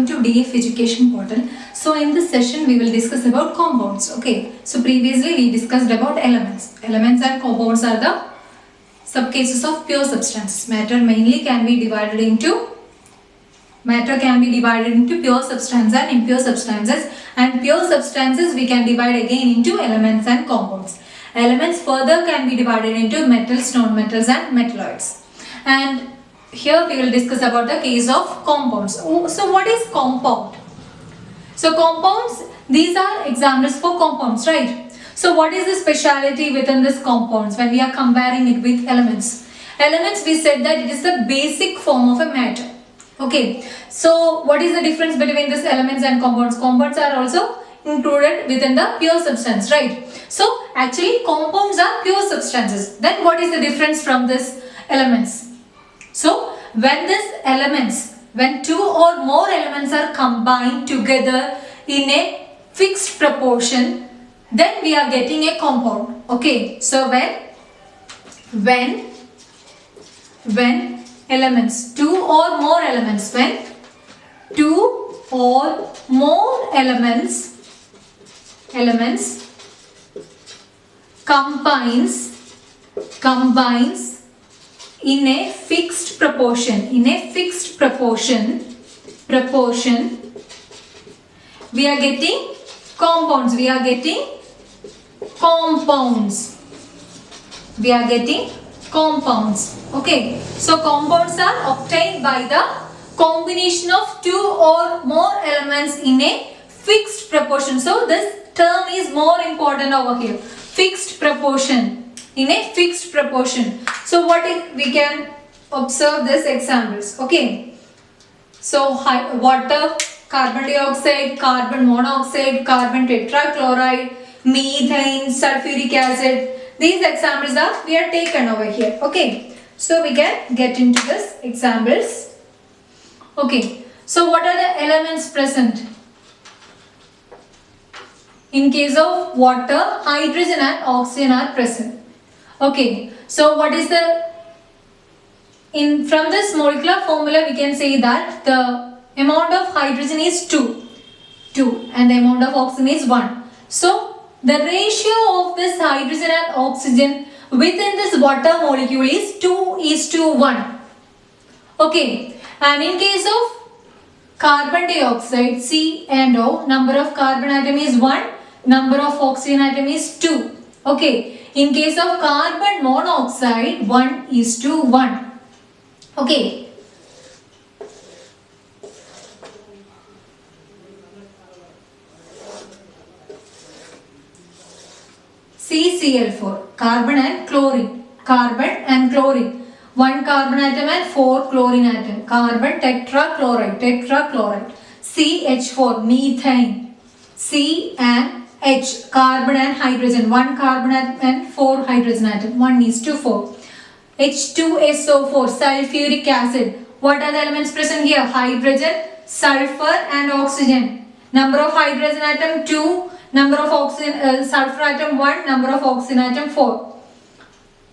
welcome to DF Education Portal. So in this session we will discuss about compounds. Okay, so previously we discussed about elements. Elements and compounds are the subcases of pure substances. Matter can be divided into pure substances and impure substances, and pure substances we can divide again into elements and compounds. Elements further can be divided into metals, non-metals and metalloids. And here we will discuss about the case of compounds. So what is compound? So compounds, these are examples for compounds, right? So what is the speciality within this compounds when we are comparing it with elements? Elements, we said that it is the basic form of a matter. Okay, so what is the difference between these elements and compounds? Compounds are also included within the pure substance, right? So actually compounds are pure substances. Then what is the difference from these elements? So when two or more elements are combined together in a fixed proportion, then we are getting a compound. Okay, so when elements, two or more elements combines in a fixed proportion, we are getting compounds. Okay, so compounds are obtained by the combination of two or more elements in a fixed proportion. So this term is more important over here. Fixed proportion. In a fixed proportion. So what if we can observe these examples? Okay. So water, carbon dioxide, carbon monoxide, carbon tetrachloride, methane, sulfuric acid. These examples we are taken over here. Okay. So we can get into these examples. Okay. So what are the elements present? In case of water, hydrogen and oxygen are present. Okay, so what is from this molecular formula we can say that the amount of hydrogen is 2 and the amount of oxygen is 1. So the ratio of this hydrogen and oxygen within this water molecule is 2:1. Okay, and in case of carbon dioxide, C and O, number of carbon atom is 1, number of oxygen atom is 2. Okay. In case of carbon monoxide, 1:1. Okay. CCl4, carbon and chlorine. One carbon atom and 4 chlorine atom. Carbon tetrachloride. CH4, methane. C and H, carbon and hydrogen, 1 carbon atom and 4 hydrogen atom, 1:4. H2SO4, sulfuric acid. What are the elements present here? Hydrogen, sulfur and oxygen. Number of hydrogen atom 2, number of oxygen sulfur atom 1, number of oxygen atom 4.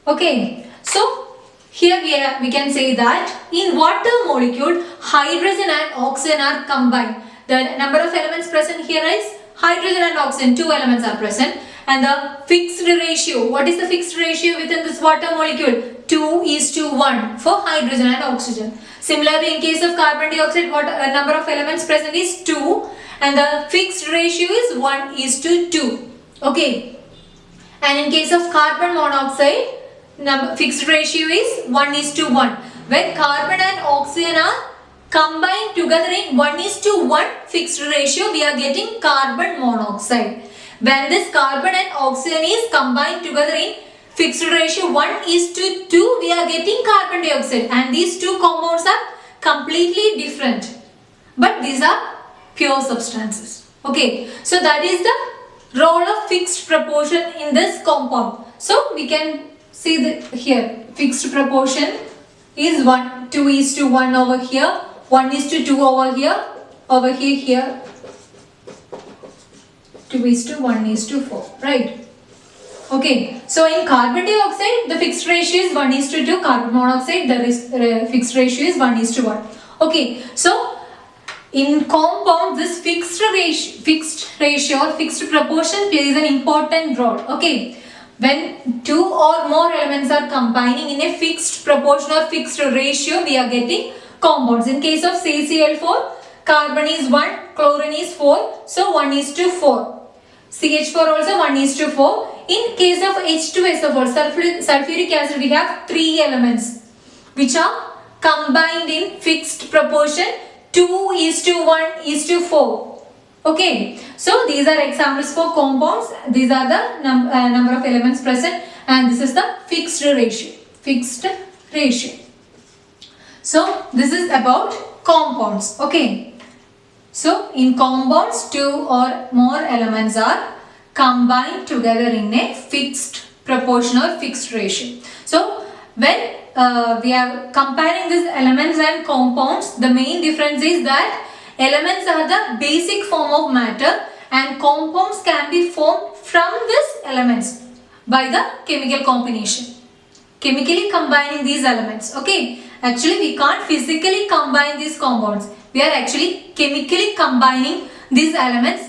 Okay, so here we can say that in water molecule, hydrogen and oxygen are combined. The number of elements present here is hydrogen and oxygen, 2 elements are present, and the fixed ratio, what is the fixed ratio within this water molecule? 2:1 for hydrogen and oxygen. Similarly, in case of carbon dioxide, what number of elements present is 2 and the fixed ratio is 1:2. Okay, and in case of carbon monoxide, fixed ratio is 1:1. When carbon and oxygen are combined together in 1:1 fixed ratio, we are getting carbon monoxide. When this carbon and oxygen is combined together in fixed ratio 1:2, we are getting carbon dioxide, and these two compounds are completely different, but these are pure substances. Okay, so that is the role of fixed proportion in this compound. So we can see here fixed proportion is 2:1 over here, 1:2 over here, 2:1:4, right? Okay, so in carbon dioxide, the fixed ratio is 1:2. Carbon monoxide, the fixed ratio is 1:1. Okay, so In compound, this fixed ratio or fixed proportion plays an important role. Okay, when two or more elements are combining in a fixed proportion or fixed ratio, we are getting compounds. In case of CaCl4, carbon is 1, chlorine is 4, so 1:4. CH4 also 1:4. In case of H2SO4, sulfuric acid, we have 3 elements which are combined in fixed proportion 2:1:4. Okay, so these are examples for compounds. These are the number of elements present, and this is the fixed ratio. Fixed ratio. So this is about compounds. Okay. So in compounds, 2 or more elements are combined together in a fixed proportion or fixed ratio. So when we are comparing these elements and compounds, the main difference is that elements are the basic form of matter and compounds can be formed from these elements by the chemical combination. Chemically combining these elements. Okay, actually we can't physically combine these compounds. We are actually chemically combining these elements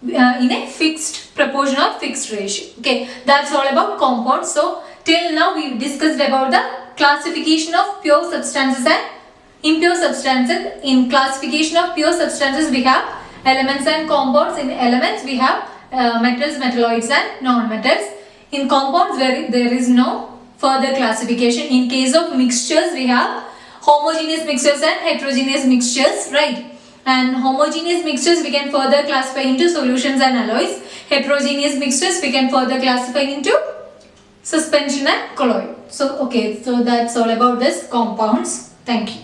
in a fixed proportion or fixed ratio. Okay, that's all about compounds. So till now we discussed about the classification of pure substances and impure substances. In classification of pure substances, we have elements and compounds. In elements, we have metals, metalloids and non-metals. In compounds, there is no further classification. In case of mixtures, we have homogeneous mixtures and heterogeneous mixtures, right? And homogeneous mixtures we can further classify into solutions and alloys. Heterogeneous mixtures we can further classify into suspension and colloid. So okay, so that's all about this compounds. Thank you.